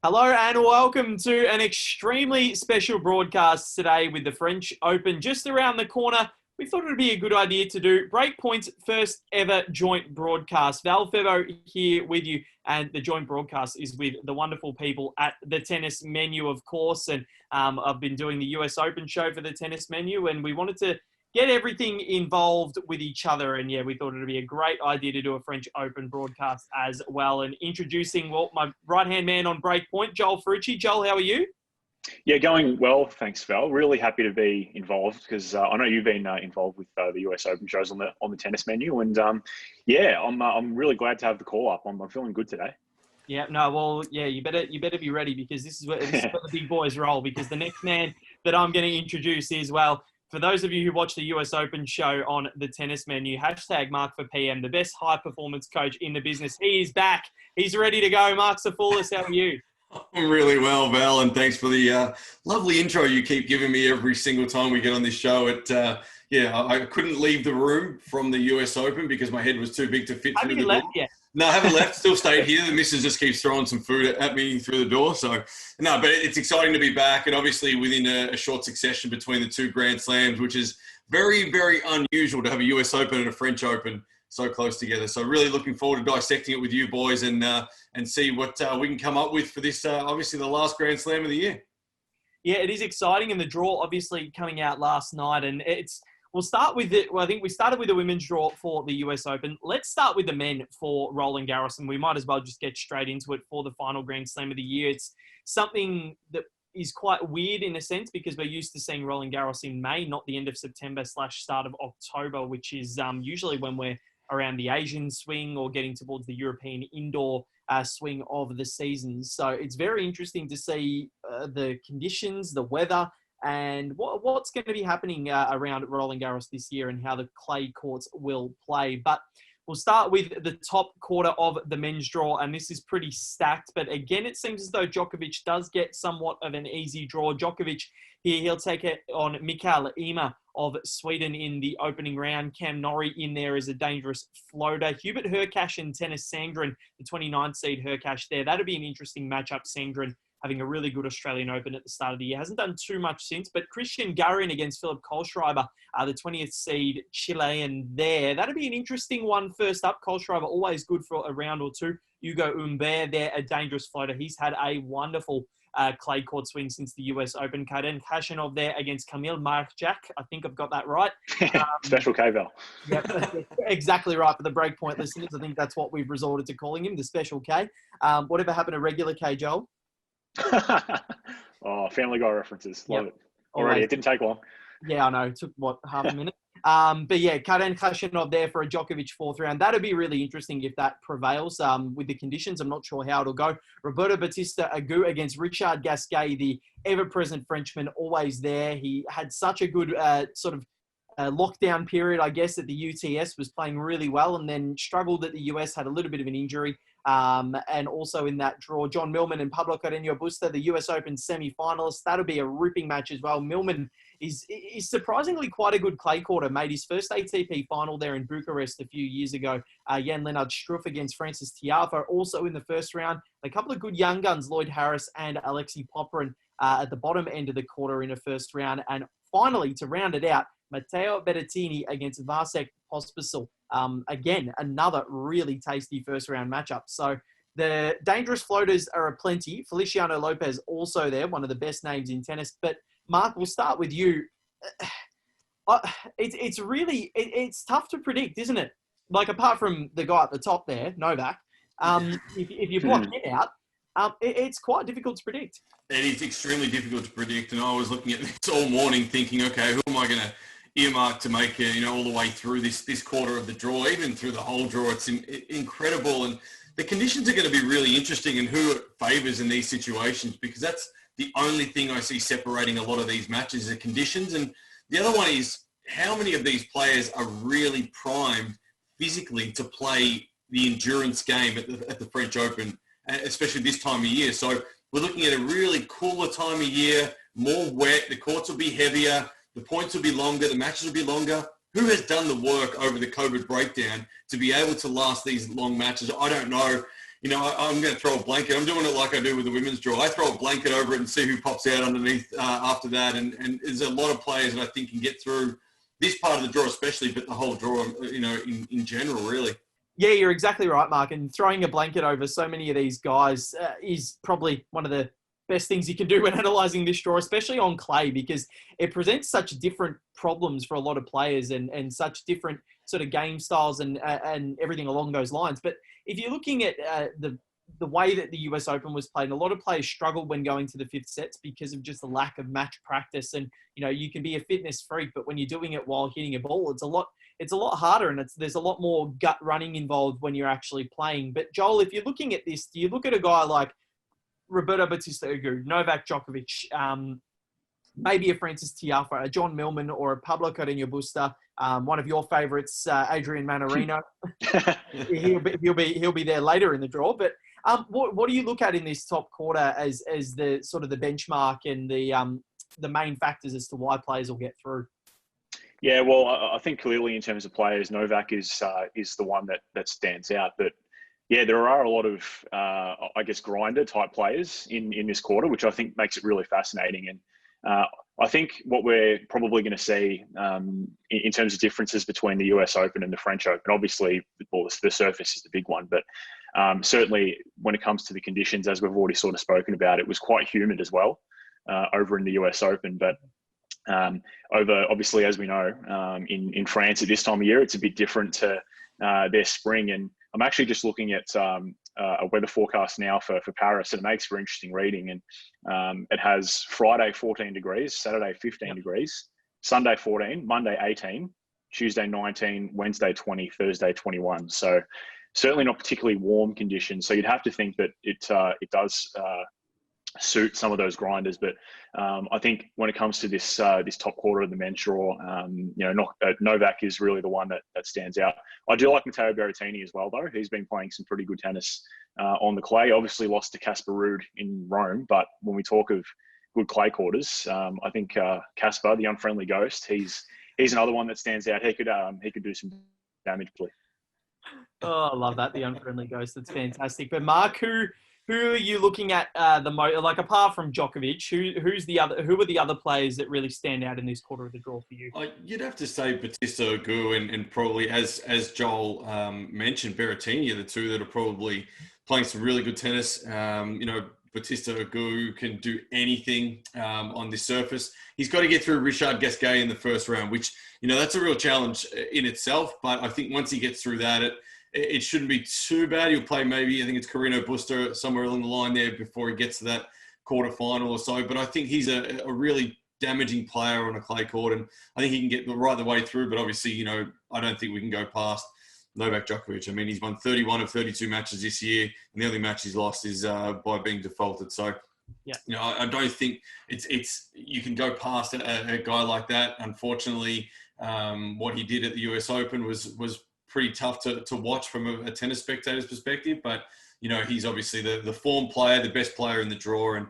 Hello and welcome to an extremely special broadcast today with the French Open just around the corner. We thought it would be a good idea to do Breakpoint's first ever joint broadcast. Febbo here with you, and the joint broadcast is with the wonderful people at the Tennis Menu, of course. And I've been doing the US Open show for the Tennis Menu, and we wanted to get everything involved with each other. And yeah, we thought it would be a great idea to do a French Open broadcast as well. And introducing, my right-hand man on Breakpoint, Joel Fruci. Joel, how are you? Yeah, going well, thanks, Val. Really happy to be involved because I know you've been involved with the US Open shows on the Tennis Menu, and I'm really glad to have the call up. I'm feeling good today. Yeah, no, well, yeah, you better be ready because this is where the big boys roll. Because the next man that I'm going to introduce is, well, for those of you who watch the US Open show on the Tennis Menu, hashtag Marc for PM, the best high performance coach in the business. He is back. He's ready to go. Marc Sophoulis, how are you? I'm really well, Val, and thanks for the lovely intro you keep giving me every single time we get on this show. I couldn't leave the room from the US Open because my head was too big to fit through the door. Yet? No, I haven't left. Still stayed here. The missus just keeps throwing some food at me through the door. So, no, but it's exciting to be back, and obviously within a short succession between the two Grand Slams, which is very, very unusual to have a US Open and a French Open so close together. So really looking forward to dissecting it with you boys and see what we can come up with for this, obviously the last Grand Slam of the year. Yeah, it is exciting. And the draw obviously coming out last night. And we'll start with it. Well, I think we started with the women's draw for the US Open. Let's start with the men for ROLAND-GARROS. And we might as well just get straight into it for the final Grand Slam of the year. It's something that is quite weird in a sense because we're used to seeing ROLAND-GARROS in May, not the end of September / start of October, which is usually when we're around the Asian swing or getting towards the European indoor swing of the season. So it's very interesting to see the conditions, the weather, and what's going to be happening around ROLAND-GARROS this year and how the clay courts will play. But we'll start with the top quarter of the men's draw, and this is pretty stacked. But again, it seems as though Djokovic does get somewhat of an easy draw. Djokovic here, he'll take it on Mikael Ymer of Sweden in the opening round. Cam Norrie in there is a dangerous floater. Hubert Hurkacz and Tennis Sandgren, the 29th seed Hurkacz there. That'll be an interesting matchup. Sandgren having a really good Australian Open at the start of the year. Hasn't done too much since, but Christian Garin against Philip Kohlschreiber, the 20th seed Chilean there. That'll be an interesting one first up. Kohlschreiber always good for a round or two. Hugo Humbert there, a dangerous floater. He's had a wonderful clay court swing since the US Open. Karen Khachanov there against Kamil Marjak. I think I've got that right. Special K-Val. Yep, exactly right for the Breakpoint listeners. I think that's what we've resorted to calling him, the Special K. Whatever happened to regular K, Joel? Oh, Family Guy references. Love it. Already, it didn't take long. Yeah, I know. It took, half a minute? But yeah, Karen Khachanov there for a Djokovic fourth round. That'll be really interesting if that prevails with the conditions. I'm not sure how it'll go. Roberto Bautista Agut against Richard Gasquet, the ever-present Frenchman, always there. He had such a good lockdown period, I guess, at the UTS, was playing really well and then struggled at the US, had a little bit of an injury. And also in that draw, John Millman and Pablo Carreño Busta, the US Open semi-finalists. That'll be a ripping match as well. Millman is surprisingly quite a good clay courter. Made his first ATP final there in Bucharest a few years ago. Jan-Lennard Struff against Francis Tiafoe also in the first round. A couple of good young guns, Lloyd Harris and Alexei Popyrin at the bottom end of the quarter in the first round. And finally, to round it out, Mateo Beretini against Vasek Pospisil. Again, another really tasty first-round matchup. So the dangerous floaters are aplenty. Feliciano Lopez also there, one of the best names in tennis. But Marc, we'll start with you. It's tough to predict, isn't it? Like, apart from the guy at the top there, Novak, if you block him out, it's quite difficult to predict. It is extremely difficult to predict. And I was looking at this all morning thinking, okay, who am I going to earmark to make all the way through this quarter of the draw, even through the whole draw. It's incredible, and the conditions are going to be really interesting, and who it favours in these situations, because that's the only thing I see separating a lot of these matches, is the conditions. And the other one is how many of these players are really primed physically to play the endurance game at the French Open, especially this time of year. So we're looking at a really cooler time of year, more wet, the courts will be heavier, the points will be longer, the matches will be longer. Who has done the work over the COVID breakdown to be able to last these long matches? I don't know. I'm going to throw a blanket. I'm doing it like I do with the women's draw. I throw a blanket over it and see who pops out underneath after that. And there's a lot of players that I think can get through this part of the draw especially, but the whole draw, in general, really. Yeah, you're exactly right, Mark. And throwing a blanket over so many of these guys is probably one of the best things you can do when analysing this draw, especially on clay, because it presents such different problems for a lot of players and such different sort of game styles and everything along those lines. But if you're looking at the way that the US Open was played, a lot of players struggled when going to the fifth sets because of just the lack of match practice. And, you can be a fitness freak, but when you're doing it while hitting a ball, it's a lot harder, and there's a lot more gut running involved when you're actually playing. But Joel, if you're looking at this, do you look at a guy like Roberto Bautista Agut, Novak Djokovic, maybe a Francis Tiafoe, a John Millman, or a Pablo Carreño Busta, one of your favourites, Adrian Manarino? he'll be there later in the draw. But what do you look at in this top quarter as the sort of the benchmark and the main factors as to why players will get through? Yeah, well, I think clearly in terms of players, Novak is the one that stands out. But yeah, there are a lot of, grinder type players in this quarter, which I think makes it really fascinating. And I think what we're probably going to see in terms of differences between the US Open and the French Open, obviously, the surface is the big one. But certainly when it comes to the conditions, as we've already sort of spoken about, it was quite humid as well over in the US Open. But over, obviously, as we know, in France at this time of year, it's a bit different to their spring. And I'm actually just looking at a weather forecast now for Paris, and it makes for interesting reading. And it has Friday 14 degrees, Saturday 15 degrees, Sunday 14, Monday 18, Tuesday 19, Wednesday 20, Thursday 21. So certainly not particularly warm conditions. So you'd have to think that it does suit some of those grinders. But I think when it comes to this top quarter of the men's draw, Novak is really the one that stands out. I do like Matteo Beretini as well, though. He's been playing some pretty good tennis on the clay. Obviously lost to Casper Ruud in Rome, but when we talk of good clay quarters, I think Casper, the unfriendly ghost, he's another one that stands out. He could do some damage, please. Oh, I love that, the unfriendly ghost. That's fantastic. But Mark, who are you looking at the most? Like, apart from Djokovic, who are the other players that really stand out in this quarter of the draw for you? You'd have to say Bautista Agut and probably, as Joel mentioned, Berettini are the two that are probably playing some really good tennis. Bautista Agut can do anything on this surface. He's got to get through Richard Gasquet in the first round, which, that's a real challenge in itself. But I think once he gets through that, it shouldn't be too bad. He'll play maybe, I think it's Carreño Busta somewhere along the line there before he gets to that quarterfinal or so. But I think he's a really damaging player on a clay court, and I think he can get right the way through. But obviously, I don't think we can go past Novak Djokovic. I mean, he's won 31 of 32 matches this year, and the only match he's lost is by being defaulted. So, I don't think it's you can go past a guy like that. Unfortunately, what he did at the US Open was pretty tough to watch from a tennis spectator's perspective. But, he's obviously the form player, the best player in the draw. And,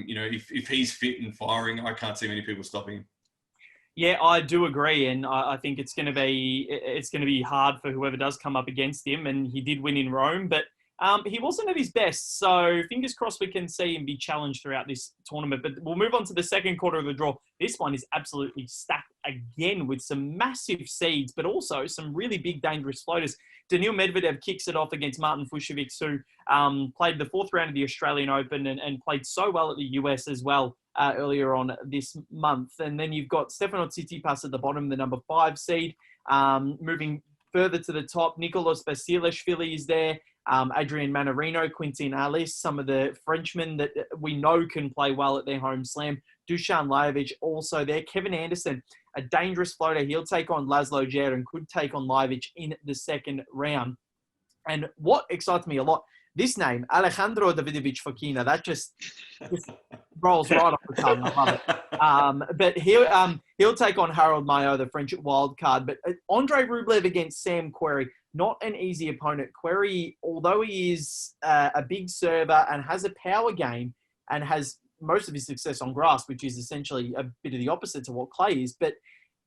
if he's fit and firing, I can't see many people stopping him. Yeah, I do agree, and I think it's going to be hard for whoever does come up against him. And he did win in Rome, but he wasn't at his best. So fingers crossed we can see him be challenged throughout this tournament. But we'll move on to the second quarter of the draw. This one is absolutely stacked again with some massive seeds, but also some really big, dangerous floaters. Daniil Medvedev kicks it off against Martin Fucsovics, who played the fourth round of the Australian Open and played so well at the US as well earlier on this month. And then you've got Stefano Tsitsipas at the bottom, the number 5 seed. Moving further to the top, Nicolas Basilashvili is there. Adrian Manarino, Quintin Alice, some of the Frenchmen that we know can play well at their home slam. Dusan Lajovic also there. Kevin Anderson, a dangerous floater. He'll take on Laszlo Djere and could take on Lajovic in the second round. And what excites me a lot, this name, Alejandro Davidovich Fokina, that just rolls right off the tongue. I love it. But he'll take on Harold Mayo, the French wild card. But Andre Rublev against Sam Querrey, not an easy opponent. Querrey, although he is a big server and has a power game and has most of his success on grass, which is essentially a bit of the opposite to what clay is, but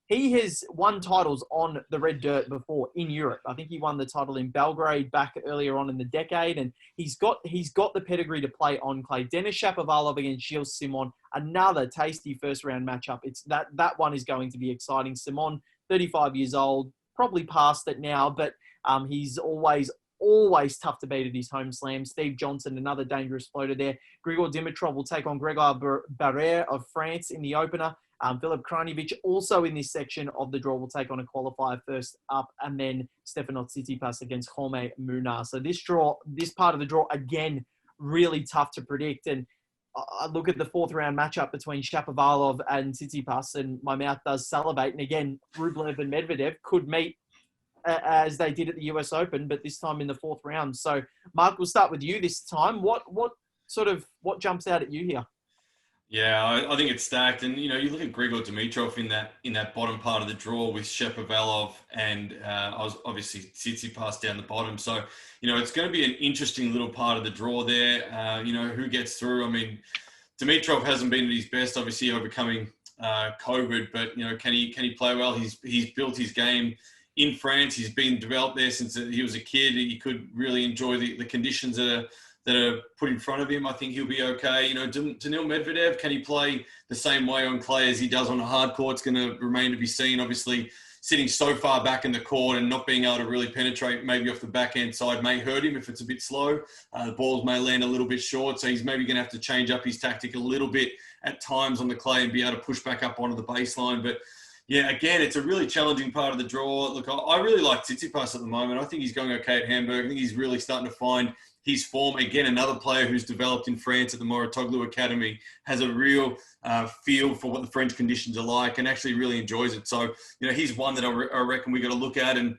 he has won titles on the red dirt before in Europe. I think he won the title in Belgrade back earlier on in the decade, and he's got the pedigree to play on clay. Denis Shapovalov against Gilles Simon, another tasty first-round matchup. It's that one is going to be exciting. Simon, 35 years old, probably past it now, but he's always tough to beat at his home slam. Steve Johnson, another dangerous floater there. Grigor Dimitrov will take on Gregor Barrère of France in the opener. Filip Krajinovic also in this section of the draw will take on a qualifier first up, and then Stefanos Tsitsipas against Jaume Munar. So this part of the draw, again, really tough to predict. And I look at the fourth round matchup between Shapovalov and Tsitsipas, and my mouth does salivate. And again, Rublev and Medvedev could meet as they did at the US Open, but this time in the fourth round. So, Mark, we'll start with you this time. What jumps out at you here? Yeah, I think it's stacked, and you look at Grigor Dimitrov in that bottom part of the draw with Shapovalov and obviously Tsitsipas down the bottom. So it's going to be an interesting little part of the draw there. Who gets through? I mean, Dimitrov hasn't been at his best, obviously overcoming COVID, but can he play well? He's built his game in France. He's been developed there since he was a kid. He could really enjoy the conditions that are put in front of him. I think he'll be okay. Daniil Medvedev, can he play the same way on clay as he does on a hard court? It's going to remain to be seen. Obviously, sitting so far back in the court and not being able to really penetrate maybe off the backhand side may hurt him if it's a bit slow. The balls may land a little bit short, so he's maybe going to have to change up his tactic a little bit at times on the clay and be able to push back up onto the baseline. But yeah, again, it's a really challenging part of the draw. Look, I really like Tsitsipas at the moment. I think he's going okay at Hamburg. I think he's really starting to find his form. Again, another player who's developed in France at the Mouratoglou Academy, has a real feel for what the French conditions are like and actually really enjoys it. So, he's one that I reckon we got to look at. And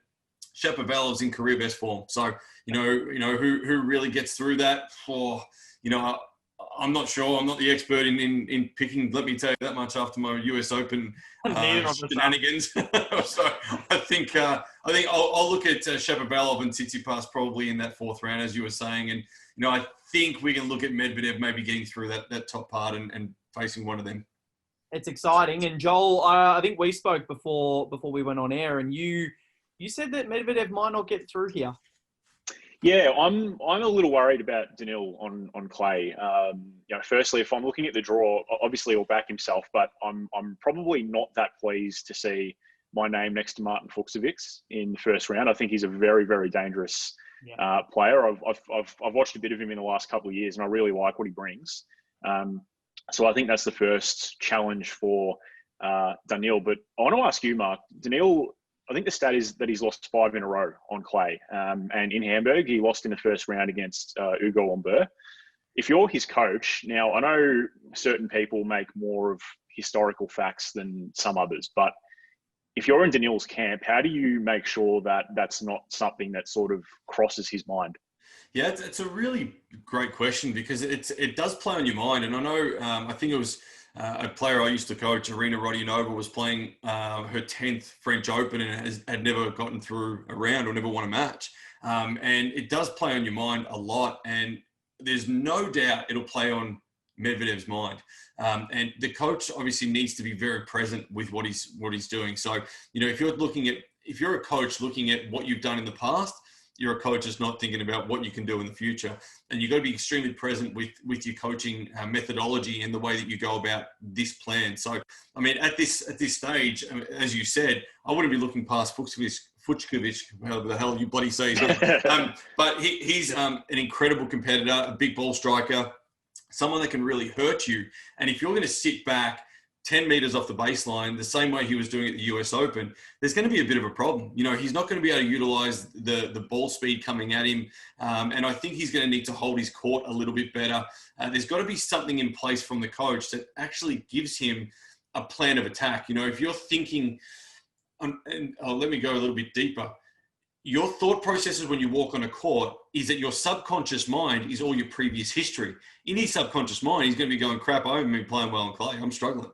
Shapovalov's in career best form. So, who really gets through that for, I'm not sure. I'm not the expert in picking. Let me tell you that much after my US Open shenanigans. So I think I'll look at Shapovalov and Tsitsipas probably in that fourth round, as you were saying. And I think we can look at Medvedev maybe getting through that top part and facing one of them. It's exciting. And Joel, I think we spoke before we went on air, and you said that Medvedev might not get through here. Yeah, I'm a little worried about Daniil on clay. Firstly, if I'm looking at the draw, obviously he'll back himself, but I'm probably not that pleased to see my name next to Martin Fucsovics in the first round. I think he's a very, very dangerous player. I've watched a bit of him in the last couple of years, and I really like what he brings. So I think that's the first challenge for Daniil. But I want to ask you, Mark, Daniil, I think the stat is that he's lost 5 in a row on clay. And in Hamburg, he lost in the first round against Hugo Humbert. If you're his coach, now I know certain people make more of historical facts than some others, but if you're in Daniil's camp, how do you make sure that that's not something that sort of crosses his mind? Yeah, it's a really great question because it does play on your mind. And I know, I think it was a player I used to coach, Irina Rodionova, was playing her 10th French Open and had never gotten through a round or never won a match. And it does play on your mind a lot. And there's no doubt it'll play on Medvedev's mind. And the coach obviously needs to be very present with what he's doing. So, if you're a coach looking at what you've done in the past, you're a coach that's not thinking about what you can do in the future. And you've got to be extremely present with your coaching methodology and the way that you go about this plan. So, I mean, at this stage, as you said, I wouldn't be looking past Fucsovics, however the hell you bloody say his name. But he's an incredible competitor, a big ball striker, someone that can really hurt you. And if you're going to sit back 10 meters off the baseline, the same way he was doing at the US Open, there's going to be a bit of a problem. He's not going to be able to utilize the ball speed coming at him. And I think he's going to need to hold his court a little bit better. There's got to be something in place from the coach that actually gives him a plan of attack. If you're thinking, let me go a little bit deeper. Your thought processes when you walk on a court is that your subconscious mind is all your previous history. In his subconscious mind, he's going to be going, crap, I haven't been playing well on clay. I'm struggling.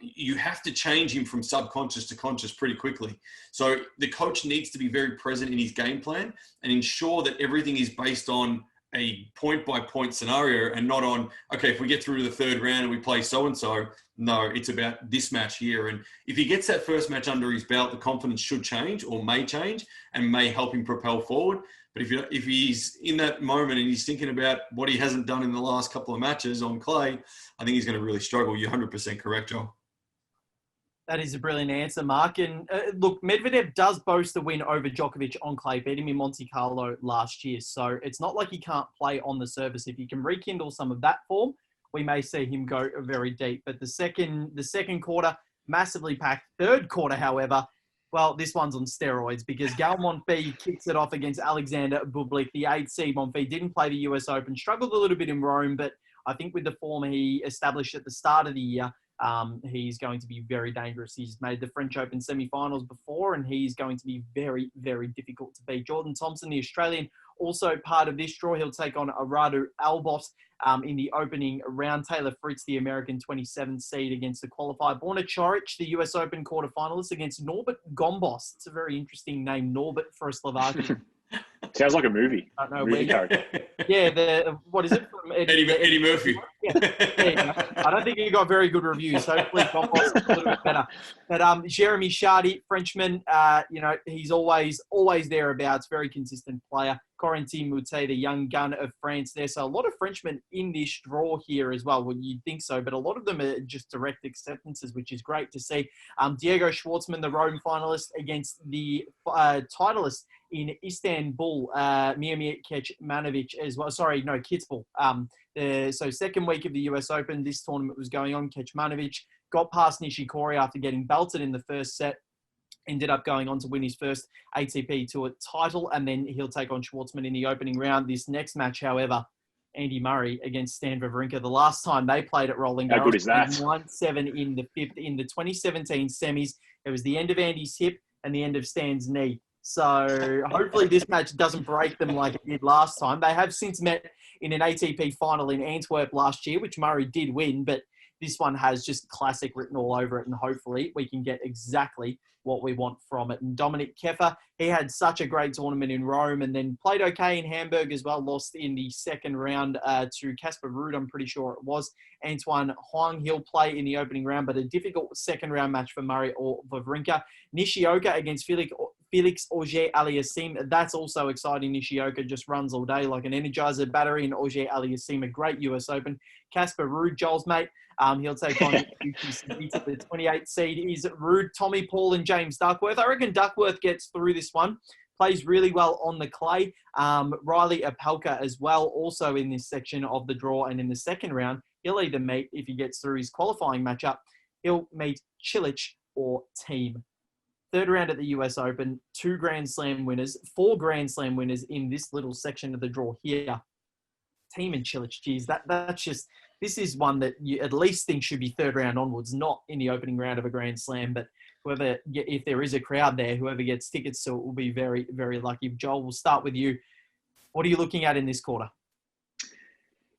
You have to change him from subconscious to conscious pretty quickly. So the coach needs to be very present in his game plan and ensure that everything is based on a point-by-point scenario and not on, okay, if we get through to the third round and we play so-and-so. No, it's about this match here. And if he gets that first match under his belt, the confidence should change or may change and may help him propel forward. But if he's in that moment and he's thinking about what he hasn't done in the last couple of matches on clay, I think he's going to really struggle. You're 100% correct, Joel. That is a brilliant answer, Mark. And look, Medvedev does boast a win over Djokovic on clay, beat him in Monte Carlo last year. So it's not like he can't play on the surface. If he can rekindle some of that form, we may see him go very deep. But the second quarter, massively packed. Third quarter, however, well, this one's on steroids because Gael Monfils kicks it off against Alexander Bublik, the 8th seed. Monfils didn't play the US Open, struggled a little bit in Rome, but I think with the form he established at the start of the year, he's going to be very dangerous. He's made the French Open semi-finals before, and he's going to be very, very difficult to beat. Jordan Thompson, the Australian, also part of this draw. He'll take on Aradu Albot in the opening round. Taylor Fritz, the American 27th seed, against the qualifier. Borna Coric, the US Open quarterfinalist, against Norbert Gombos. It's a very interesting name, Norbert, for a Slovakian. Sounds like a movie. I don't know movie where. Yeah, what is it? From Eddie Murphy. Yeah, I don't think he got very good reviews. Hopefully, Gombos is a little bit better. But Jeremy Chardy, Frenchman, he's always thereabouts. Very consistent player. Corentin Moutet, the young gun of France there. So a lot of Frenchmen in this draw here as well. Well, you'd think so, but a lot of them are just direct acceptances, which is great to see. Diego Schwartzman, the Rome finalist, against the titleist in Istanbul, Miomir Kecmanovic as well. Sorry, no, Kitzbühel. So second week of the US Open, this tournament was going on. Kecmanovic got past Nishikori after getting belted in the first set. Ended up going on to win his first ATP Tour title, and then he'll take on Schwartzman in the opening round. This next match, however, Andy Murray against Stan Wawrinka. The last time they played at Roland-Garros, how good is that? 1-7 in the 2017 semis. It was the end of Andy's hip and the end of Stan's knee. So hopefully this match doesn't break them like it did last time. They have since met in an ATP final in Antwerp last year, which Murray did win, but this one has just classic written all over it, and hopefully we can get exactly what we want from it. And Dominic Keffer, he had such a great tournament in Rome and then played okay in Hamburg as well, lost in the second round to Casper Ruud, I'm pretty sure it was. Antoine Huang, he'll play in the opening round, but a difficult second round match for Murray or Wawrinka. Nishioka against Felix Auger-Aliassime. That's also exciting. Nishioka just runs all day like an Energizer battery, and Auger-Aliassime, a great US Open. Casper Ruud, Joel's mate, he'll take on the 28th seed is Ruud, Tommy Paul, and James Duckworth. I reckon Duckworth gets through this one. Plays really well on the clay. Riley Opelka as well, also in this section of the draw. And in the second round, he'll either meet, if he gets through his qualifying matchup, he'll meet Cilic or Thiem. Third round at the US Open, 2 Grand Slam winners, 4 Grand Slam winners in this little section of the draw here. Thiem and Cilic, geez, that's just, this is one that you at least think should be third round onwards, not in the opening round of a Grand Slam. But whoever, if there is a crowd there, whoever gets tickets to it will be very, very lucky. Joel, we'll start with you. What are you looking at in this quarter?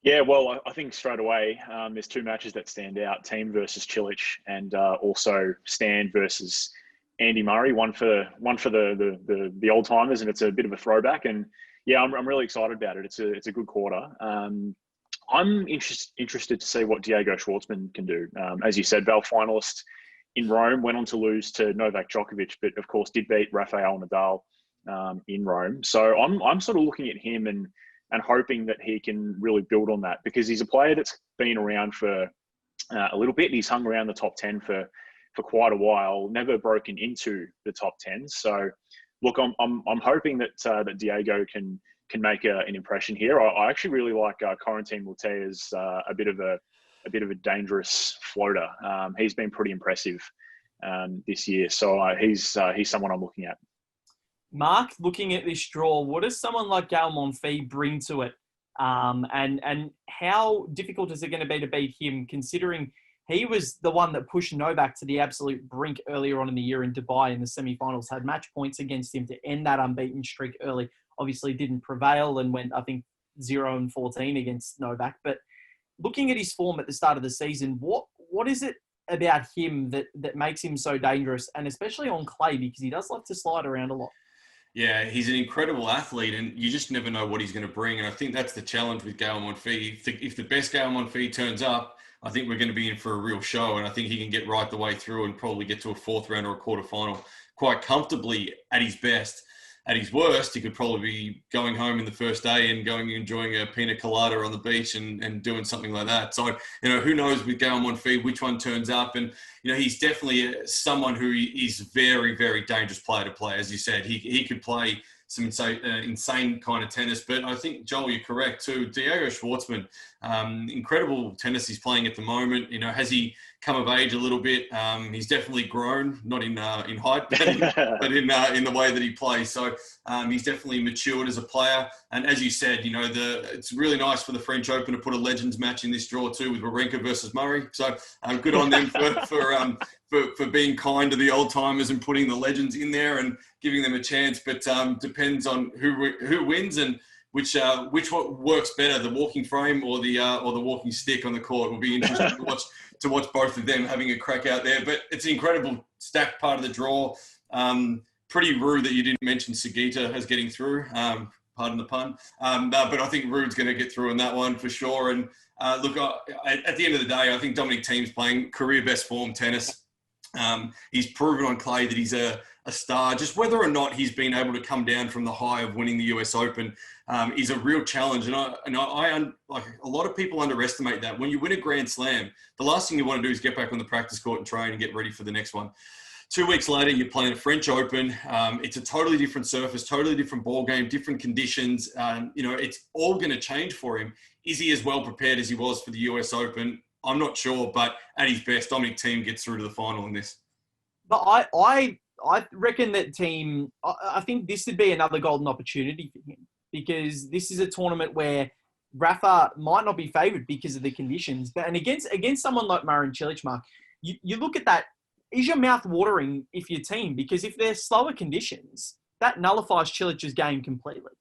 Yeah, well, I think straight away there's 2 matches that stand out: Thiem versus Cilic, and also Stan versus Andy Murray. One for the old timers, and it's a bit of a throwback. And yeah, I'm really excited about it. It's a good quarter. I'm interested to see what Diego Schwartzman can do. As you said, Val finalist in Rome, went on to lose to Novak Djokovic, but of course did beat Rafael Nadal in Rome. So I'm sort of looking at him and hoping that he can really build on that, because he's a player that's been around for a little bit. He's hung around the top 10 for quite a while, never broken into the top 10. So look, I'm hoping that Diego can make an impression here. I actually really like Corentin Moutet as a bit of a dangerous floater. He's been pretty impressive this year, so he's someone I'm looking at. Mark, looking at this draw, what does someone like Gael Monfils bring to it? And how difficult is it going to be to beat him, considering he was the one that pushed Novak to the absolute brink earlier on in the year in Dubai in the semi-finals, had match points against him to end that unbeaten streak early. Obviously didn't prevail and went, I think, 0-14 against Novak. But looking at his form at the start of the season, what is it about him that makes him so dangerous, and especially on clay, because he does like to slide around a lot? Yeah, he's an incredible athlete, and you just never know what he's going to bring. And I think that's the challenge with Gael Monfils. If the best Gael Monfils turns up, I think we're going to be in for a real show. And I think he can get right the way through and probably get to a fourth round or a quarterfinal quite comfortably at his best. At his worst, he could probably be going home in the first day and going and enjoying a pina colada on the beach and doing something like that. So, who knows with Gael Monfils, which one turns up. And, he's definitely someone who is very, very dangerous player to play. As you said, he could play some insane kind of tennis. But I think, Joel, you're correct too. Diego Schwartzman, incredible tennis he's playing at the moment. Has he come of age a little bit? He's definitely grown, not in height, but in the way that he plays. So he's definitely matured as a player. And as you said, it's really nice for the French Open to put a Legends match in this draw too with Varinka versus Murray. So good on them for being kind to the old timers and putting the legends in there and giving them a chance. But depends on who wins and which works better, the walking frame or the walking stick on the court. Will be interesting to watch both of them having a crack out there. But it's an incredible stacked part of the draw. Pretty rude that you didn't mention Sugita as getting through. Pardon the pun. But I think Rude's going to get through in that one for sure. And look, at the end of the day, I think Dominic Thiem's playing career best form tennis. He's proven on clay that he's a star. Just whether or not he's been able to come down from the high of winning the US Open is a real challenge. And I like a lot of people underestimate that. When you win a Grand Slam, the last thing you want to do is get back on the practice court and train and get ready for the next one. 2 weeks later, you're playing a French Open. It's a totally different surface, totally different ball game, different conditions. It's all going to change for him. Is he as well prepared as he was for the US Open? I'm not sure, but at his best, Dominic Thiem gets through to the final in this. But I reckon that Thiem, I think this would be another golden opportunity for him because this is a tournament where Rafa might not be favoured because of the conditions. And against someone like Marin Cilic, Mark, you look at that. Is your mouth watering if you're Thiem? Because if they're slower conditions, that nullifies Cilic's game completely.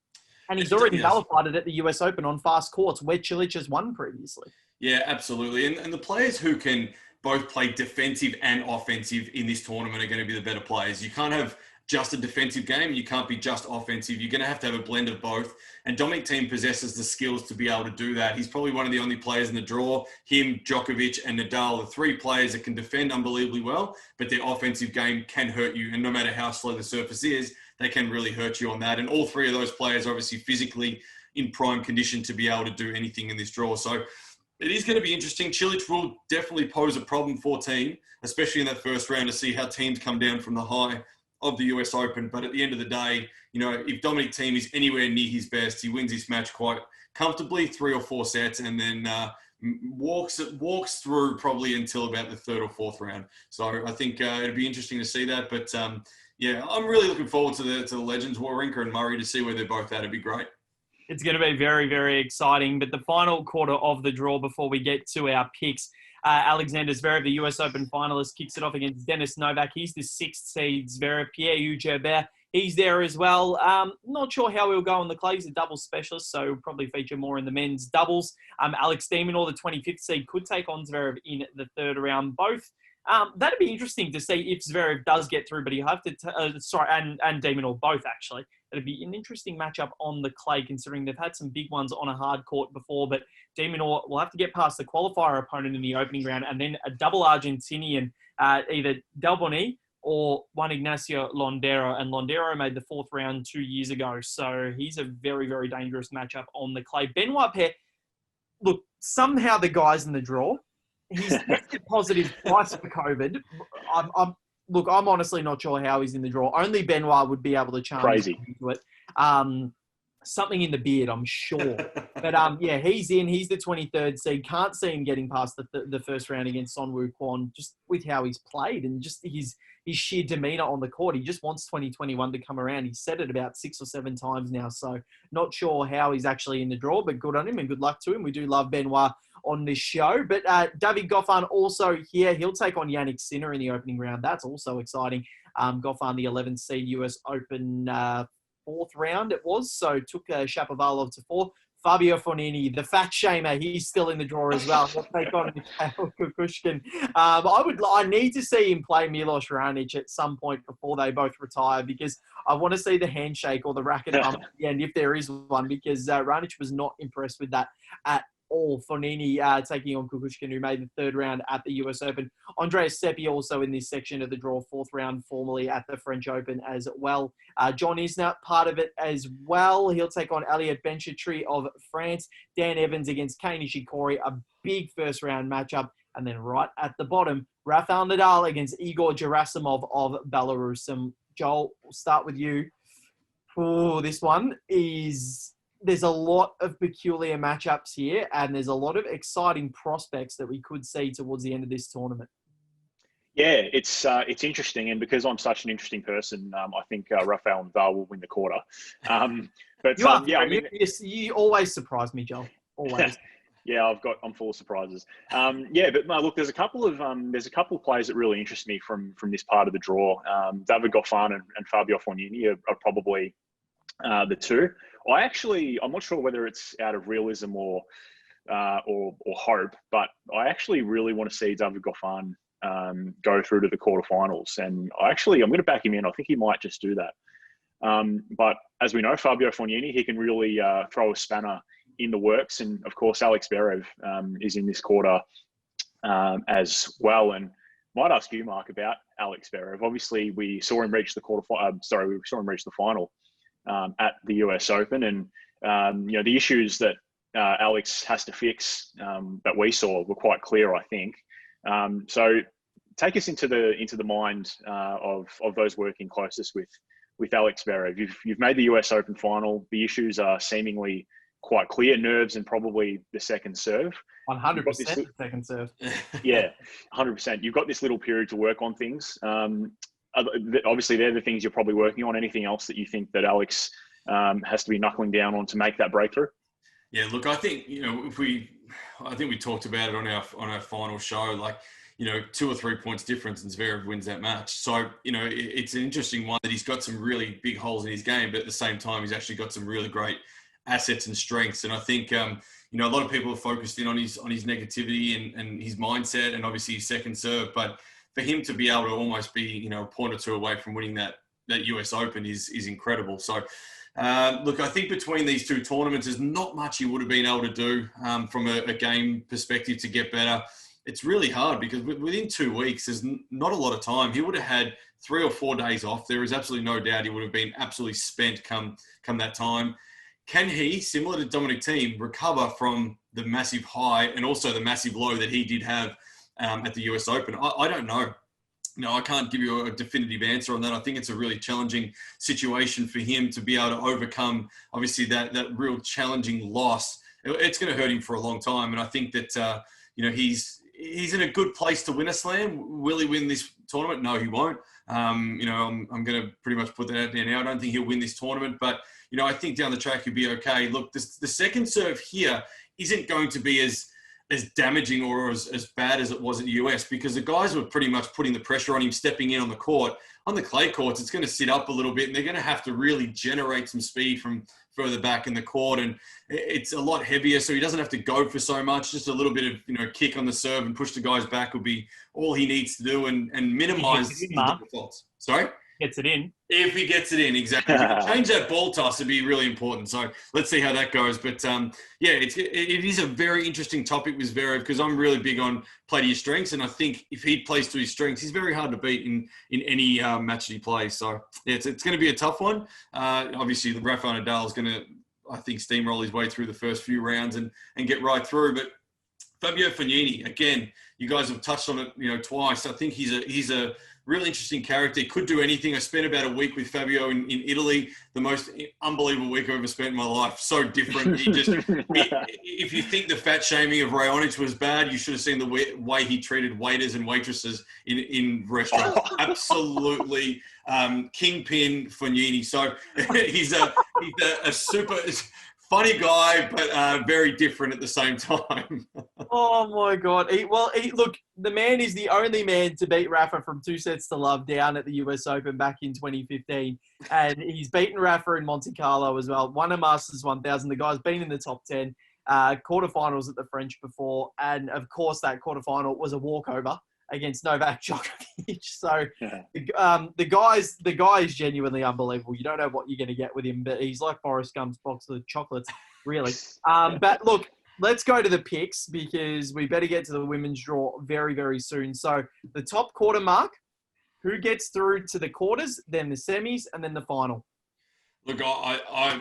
And he's already nullified it at the US Open on fast courts where Cilic has won previously. Yeah, absolutely. And the players who can both play defensive and offensive in this tournament are going to be the better players. You can't have just a defensive game. You can't be just offensive. You're going to have a blend of both. And Dominic Thiem possesses the skills to be able to do that. He's probably one of the only players in the draw, him, Djokovic, and Nadal, the three players that can defend unbelievably well, but their offensive game can hurt you. And no matter how slow the surface is, they can really hurt you on that. And all three of those players are obviously physically in prime condition to be able to do anything in this draw. So it is going to be interesting. Cilic will definitely pose a problem for Thiem, especially in that first round, to see how teams come down from the high of the US Open. But at the end of the day, if Dominic Thiem is anywhere near his best, he wins this match quite comfortably, 3 or 4 sets, and then walks through probably until about the third or fourth round. So I think it'd be interesting to see that. But yeah, I'm really looking forward to the legends, Wawrinka and Murray, to see where they're both at. It'd be great. It's going to be very, very exciting. But the final quarter of the draw before we get to our picks, Alexander Zverev, the US Open finalist, kicks it off against Denis Novak. He's the 6th seed. Zverev, Pierre-Hugues Herbert, he's there as well. Not sure how he'll go on the clay. He's a doubles specialist, so probably feature more in the men's doubles. Alex de Minaur, the 25th seed, could take on Zverev in the third round. Both. That'd be interesting to see if Zverev does get through, but you have to, and de Minaur both actually. It'd be an interesting matchup on the clay, considering they've had some big ones on a hard court before, but de Minaur will have to get past the qualifier opponent in the opening round, and then a double Argentinian, either Del Bonis or Juan Ignacio Londero, and Londero made the 4th round 2 years ago, so he's a very, very dangerous matchup on the clay. Benoit Paire, look, somehow the guy's in the draw. He's tested positive twice for COVID. I'm honestly not sure how he's in the draw. Only Benoit would be able to challenge into it. Something in the beard, I'm sure. But yeah, he's in. He's the 23rd seed. Can't see him getting past the first round against Son Woo Kwon, just with how he's played and just his sheer demeanor on the court. He just wants 2021 to come around. He's said it about 6 or 7 times now. So not sure how he's actually in the draw, but good on him and good luck to him. We do love Benoit on this show. But David Goffin also here. He'll take on Yannick Sinner in the opening round. That's also exciting. Goffin, the 11th seed US Open 4th round it was. So took Shapovalov to 4th. Fabio Fanini, the fat shamer, he's still in the draw as well. He'll take on Mikhail Kukushkin. I need to see him play Milos Raonic at some point before they both retire, because I want to see the handshake or the racket bump at the end, if there is one, because Raonic was not impressed with that at all. Fanini taking on Kukushkin, who made the third round at the US Open. Andreas Seppi also in this section of the draw, fourth round formally at the French Open as well. John Isner, part of it as well. He'll take on Elliot Benchetry of France. Dan Evans against Kei Nishikori, a big first round matchup. And then right at the bottom, Rafael Nadal against Igor Gerasimov of Belarus. Joel, we'll start with you. Oh, this one is... There's a lot of peculiar matchups here, and there's a lot of exciting prospects that we could see towards the end of this tournament. Yeah, it's interesting, and because I'm such an interesting person, I think Rafael Nadal will win the quarter. You always surprise me, Joel. Always. Yeah, I'm full of surprises. But no, look, there's a couple of plays that really interest me from this part of the draw. David Goffin and Fabio Fanini are probably the two. I'm not sure whether it's out of realism or hope, but I actually really want to see David Goffin go through to the quarterfinals, and I'm going to back him in. I think he might just do that. But as we know, Fabio Fanini, he can really throw a spanner in the works, and of course, Alex Zverev is in this quarter as well. And might ask you, Mark, about Alex Zverev. Obviously, we saw him reach the final at the US Open, and the issues that Alex has to fix that we saw were quite clear, I think. So take us into the mind of those working closest with Alex Zverev. You've made the US Open final. The issues are seemingly quite clear: nerves and probably the second serve. 100% the second serve. Yeah, 100%. You've got this little period to work on things. Obviously, they're the things you're probably working on. Anything else that you think that Alex has to be knuckling down on to make that breakthrough? Yeah, look, I think I think we talked about it on our final show. 2 or 3 points difference, and Zverev wins that match. So it's an interesting one that he's got some really big holes in his game, but at the same time, he's actually got some really great assets and strengths. And I think a lot of people are focused in on his negativity and his mindset, and obviously his second serve, but for him to be able to almost be, a point or two away from winning that US Open is incredible. So, look, I think between these two tournaments, there's not much he would have been able to do from a game perspective to get better. It's really hard because within 2 weeks, there's not a lot of time. He would have had 3 or 4 days off. There is absolutely no doubt he would have been absolutely spent come that time. Can he, similar to Dominic Thiem, recover from the massive high and also the massive low that he did have at the US Open? I don't know. No, I can't give you a definitive answer on that. I think it's a really challenging situation for him to be able to overcome, obviously, that real challenging loss. It's going to hurt him for a long time. And I think that, he's in a good place to win a slam. Will he win this tournament? No, he won't. I'm going to pretty much put that out there now. I don't think he'll win this tournament, but, I think down the track he'll be okay. Look, the second serve here isn't going to be as damaging or as bad as it was at the US, because the guys were pretty much putting the pressure on him, stepping in on the court. On the clay courts, it's going to sit up a little bit, and they're going to have to really generate some speed from further back in the court, and it's a lot heavier, so he doesn't have to go for so much. Just a little bit of kick on the serve and push the guys back will be all he needs to do, and minimize the faults. Sorry? Gets it in. If he gets it in, exactly. If he can change that ball toss, it'd be really important. So let's see how that goes. But it is a very interesting topic with Zverev, because I'm really big on play to your strengths, and I think if he plays to his strengths, he's very hard to beat in any match that he plays. So yeah, it's going to be a tough one. Obviously, Rafael Nadal is going to, I think, steamroll his way through the first few rounds and get right through. But Fabio Fanini, again, you guys have touched on it, twice. I think he's a really interesting character. He could do anything. I spent about a week with Fabio in Italy, the most unbelievable week I've ever spent in my life. So different. If you think the fat shaming of Raonic was bad, you should have seen the way he treated waiters and waitresses in restaurants. Absolutely kingpin Fanini. So he's a super funny guy, but very different at the same time. Oh my God! Look, the man is the only man to beat Rafa from 2-0 down at the US Open back in 2015, and he's beaten Rafa in Monte Carlo as well. Won a Masters 1000. The guy's been in the top 10, quarterfinals at the French before, and of course that quarterfinal was a walkover against Novak Djokovic. So the guy is genuinely unbelievable. You don't know what you're going to get with him, but he's like Forrest Gump's box of chocolates, really. But look. Let's go to the picks because we better get to the women's draw very, very soon. So the top quarter mark, who gets through to the quarters, then the semis, and then the final? Look, I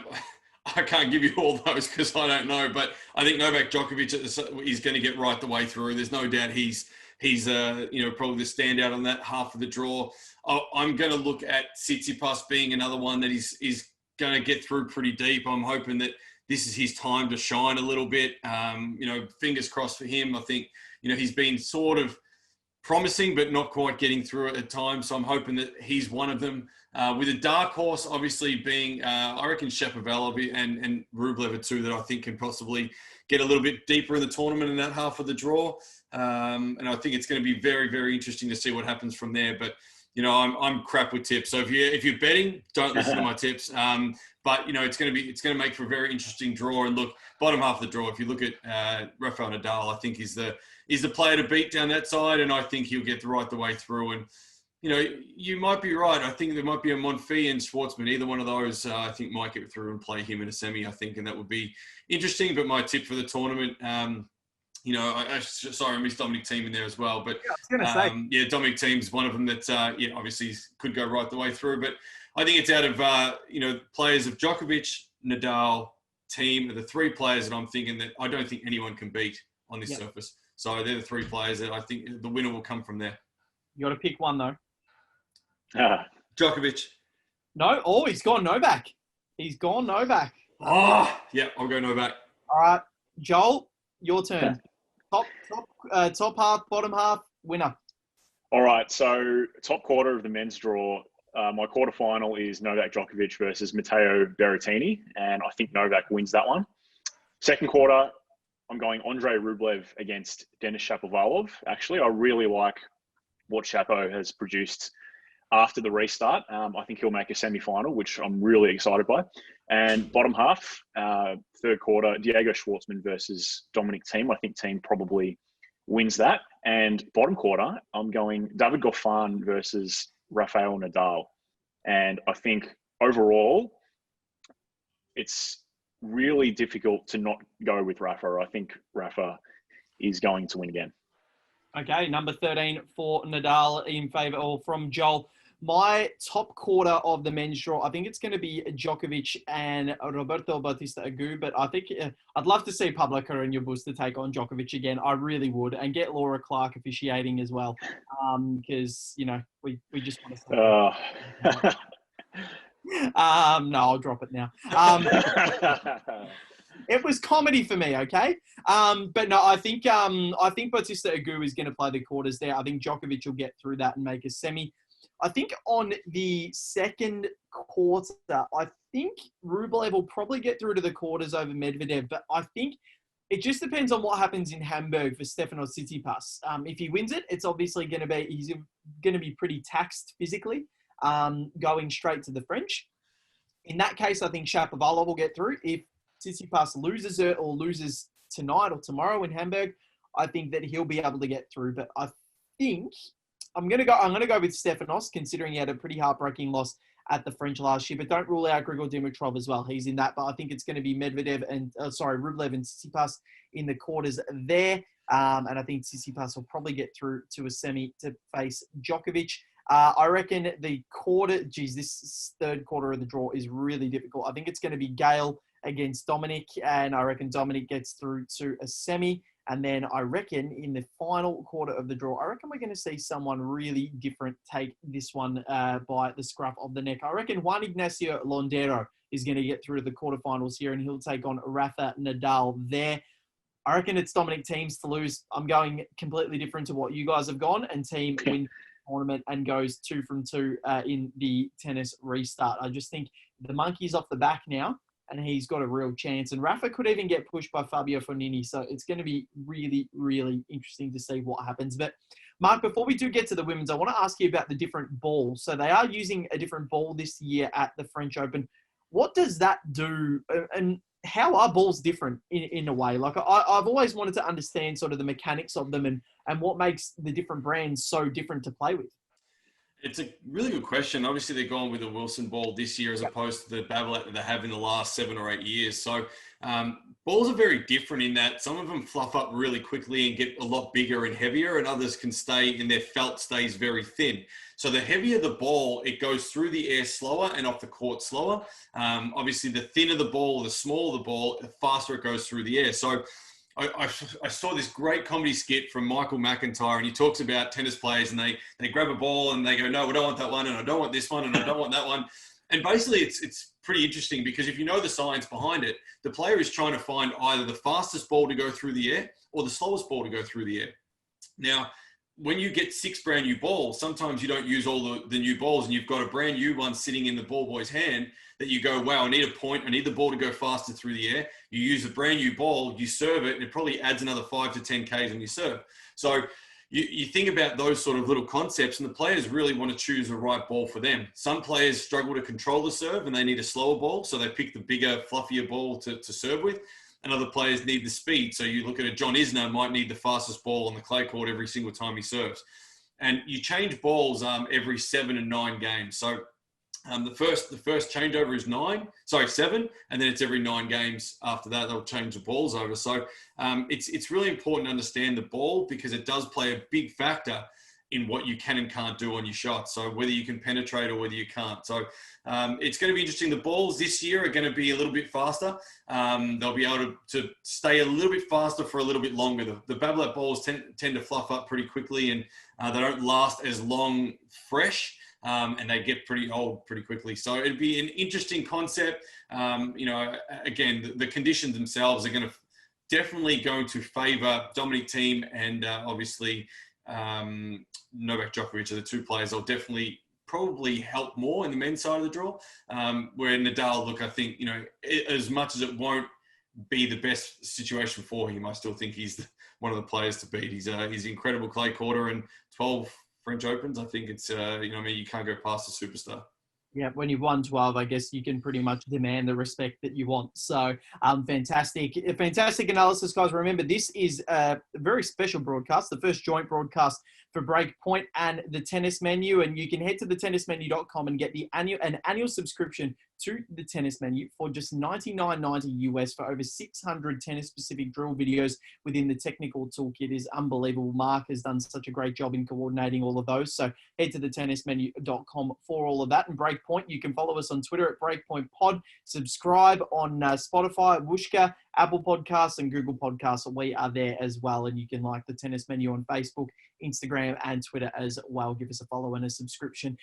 can't give you all those because I don't know, but I think Novak Djokovic is going to get right the way through. There's no doubt he's probably the standout on that half of the draw. I'm going to look at Tsitsipas being another one that is going to get through pretty deep. I'm hoping that this is his time to shine a little bit. Fingers crossed for him. I think, he's been sort of promising, but not quite getting through it at times. So I'm hoping that he's one of them. With a dark horse, obviously being, I reckon Shapovalov and Rublev are two that I think can possibly get a little bit deeper in the tournament in that half of the draw. And I think it's going to be very, very interesting to see what happens from there. But, I'm crap with tips. So if you're betting, don't listen to my tips. But it's going to make for a very interesting draw. And look, bottom half of the draw, if you look at Rafael Nadal, I think is the player to beat down that side, and I think he'll get right the way through. And you might be right. I think there might be a Monfils and Schwartzman. Either one of those, I think, might get through and play him in a semi. I think, and that would be interesting. But my tip for the tournament. Sorry, I missed Dominic Thiem in there as well. But I was going to say, Dominic Thiem's one of them that obviously could go right the way through. But I think it's out of players of Djokovic, Nadal, Thiem are the three players that I'm thinking that I don't think anyone can beat on this surface. So they're the three players that I think the winner will come from there. You got to pick one though. Djokovic. No, he's gone Novak. I'll go Novak. All right, Joel, your turn. Top half, bottom half, winner. All right, so top quarter of the men's draw. My quarterfinal is Novak Djokovic versus Mateo Beretini, and I think Novak wins that one. Second quarter, I'm going Andrei Rublev against Denis Shapovalov. Actually, I really like what Shapo has produced after the restart. I think he'll make a semi-final, which I'm really excited by. And bottom half, third quarter, Diego Schwartzman versus Dominic Thiem. I think Thiem probably wins that. And bottom quarter, I'm going David Goffin versus Rafael Nadal. And I think overall, it's really difficult to not go with Rafa. I think Rafa is going to win again. Okay, number 13 for Nadal in favour, or from Joel. My top quarter of the men's draw, I think it's going to be Djokovic and Roberto Bautista Agut, but I think I'd love to see Pablo Carreño Busta take on Djokovic again. I really would, and get Laura Clark officiating as well, because we just want to. No, I'll drop it now. It was comedy for me, okay? But no, I think Bautista Agut is going to play the quarters there. I think Djokovic will get through that and make a semi. I think on the second quarter, I think Rublev will probably get through to the quarters over Medvedev, but I think it just depends on what happens in Hamburg for Stefanos Tsitsipas. If he wins it, it's obviously he's going to be pretty taxed physically, going straight to the French. In that case, I think Shapovalov will get through. If Tsitsipas loses it or loses tonight or tomorrow in Hamburg, I think that he'll be able to get through. But I think I'm gonna go with Stefanos, considering he had a pretty heartbreaking loss at the French last year. But don't rule out Grigor Dimitrov as well. He's in that. But I think it's going to be Rublev and Tsitsipas in the quarters there. And I think Tsitsipas will probably get through to a semi to face Djokovic. I reckon this third quarter of the draw is really difficult. I think it's going to be Gael against Dominic, and I reckon Dominic gets through to a semi. And then I reckon in the final quarter of the draw, I reckon we're going to see someone really different take this one by the scruff of the neck. I reckon Juan Ignacio Londero is going to get through to the quarterfinals here, and he'll take on Rafa Nadal there. I reckon it's Dominic Thiem's to lose. I'm going completely different to what you guys have gone, and Thiem wins the tournament and goes 2 from 2 in the tennis restart. I just think the monkey's off the back now, and he's got a real chance. And Rafa could even get pushed by Fabio Fanini. So it's going to be really, really interesting to see what happens. But Mark, before we do get to the women's, I want to ask you about the different balls. So they are using a different ball this year at the French Open. What does that do? And how are balls different in a way? Like I've always wanted to understand sort of the mechanics of them and what makes the different brands so different to play with. It's a really good question. Obviously, they're going with a Wilson ball this year as opposed to the Babolat that they have in the last 7 or 8 years. So balls are very different in that some of them fluff up really quickly and get a lot bigger and heavier, and others can stay in their felt stays very thin. So the heavier the ball, it goes through the air slower and off the court slower. Obviously, the thinner the ball, the smaller the ball, the faster it goes through the air. So I saw this great comedy skit from Michael McIntyre, and he talks about tennis players, and they grab a ball and they go, no, I don't want that one, and I don't want this one, and I don't want that one. And basically, it's pretty interesting because if you know the science behind it, the player is trying to find either the fastest ball to go through the air or the slowest ball to go through the air. Now, when you get 6 brand new balls, sometimes you don't use all the new balls, and you've got a brand new one sitting in the ball boy's hand that you go, wow, I need a point. I need the ball to go faster through the air. You use a brand new ball, you serve it, and it probably adds another 5 to 10 Ks on your serve. So you think about those sort of little concepts, and the players really want to choose the right ball for them. Some players struggle to control the serve, and they need a slower ball, so they pick the bigger, fluffier ball to serve with. And other players need the speed. So you look at a John Isner might need the fastest ball on the clay court every single time he serves. And you change balls every 7 and 9 games. So the first changeover is 7, and then it's every 9 games after that they'll change the balls over. So it's really important to understand the ball because it does play a big factor in what you can and can't do on your shot. So whether you can penetrate or whether you can't. So it's going to be interesting. The balls this year are going to be a little bit faster. They'll be able to stay a little bit faster for a little bit longer. The Babolat balls tend to fluff up pretty quickly, and they don't last as long fresh, and they get pretty old pretty quickly. So it'd be an interesting concept. Again, the conditions themselves are definitely going to favour Dominic Thiem and obviously Novak Djokovic are the 2 players that'll definitely probably help more in the men's side of the draw. Where Nadal, look, I think, as much as it won't be the best situation for him, I still think he's one of the players to beat. He's an incredible clay courter, and 12 French Opens. I think it's, you can't go past a superstar. Yeah, when you've won 12, I guess you can pretty much demand the respect that you want. So fantastic analysis, guys. Remember, this is a very special broadcast, the first joint broadcast for Breakpoint and the Tennis Menu. And you can head to thetennismenu.com and get an annual subscription to the Tennis Menu for just $99.90 US for over 600 tennis-specific drill videos within the technical toolkit. Is unbelievable. Mark has done such a great job in coordinating all of those. So head to thetennismenu.com for all of that. And Breakpoint, you can follow us on Twitter at Breakpoint Pod. Subscribe on Spotify, Wooshka, Apple Podcasts, and Google Podcasts. We are there as well. And you can like the Tennis Menu on Facebook, Instagram, and Twitter as well. Give us a follow and a subscription.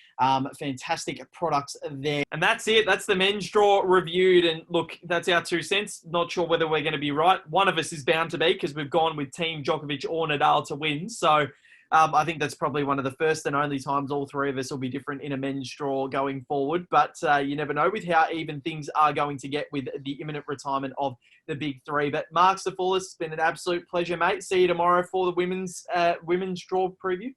Fantastic products there. And that's it. That's the men's draw reviewed. And look, that's our 2 cents. Not sure whether we're going to be right. One of us is bound to be because we've gone with Team Djokovic or Nadal to win. So I think that's probably one of the first and only times all 3 of us will be different in a men's draw going forward. But you never know with how even things are going to get with the imminent retirement of the big 3. But Marc Sophoulis, it's been an absolute pleasure, mate. See you tomorrow for the women's draw preview.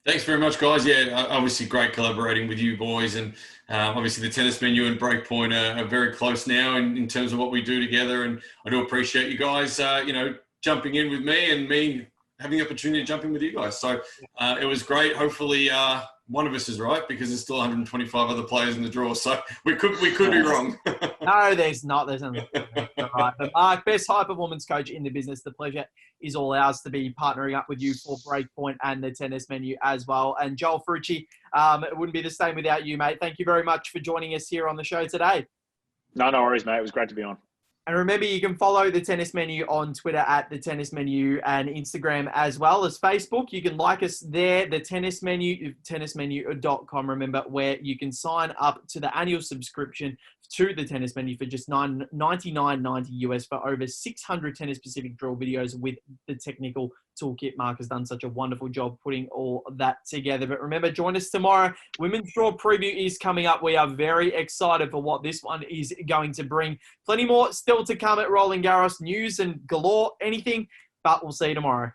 Thanks very much, guys. Yeah, obviously great collaborating with you boys, and obviously the Tennis Menu and Breakpoint are very close now in terms of what we do together. And I do appreciate you guys, jumping in with me and me having the opportunity to jump in with you guys. So it was great. Hopefully one of us is right because there's still 125 other players in the draw. So we could be wrong. No, there's not. There's nothing. Right. But Mark, best high performance coach in the business. The pleasure is all ours to be partnering up with you for Breakpoint and the Tennis Menu as well. And Joel Fruci, it wouldn't be the same without you, mate. Thank you very much for joining us here on the show today. No worries, mate. It was great to be on. And remember, you can follow the Tennis Menu on Twitter at the Tennis Menu and Instagram as well as Facebook. You can like us there, the Tennis Menu, tennismenu.com. Remember, where you can sign up to the annual subscription to the tennis menu for just $99.90 US for over 600 tennis-specific drill videos with the technical toolkit. Mark has done such a wonderful job putting all that together. But remember, join us tomorrow. Women's Draw preview is coming up. We are very excited for what this one is going to bring. Plenty more still to come at Roland Garros. News and galore, anything. But we'll see you tomorrow.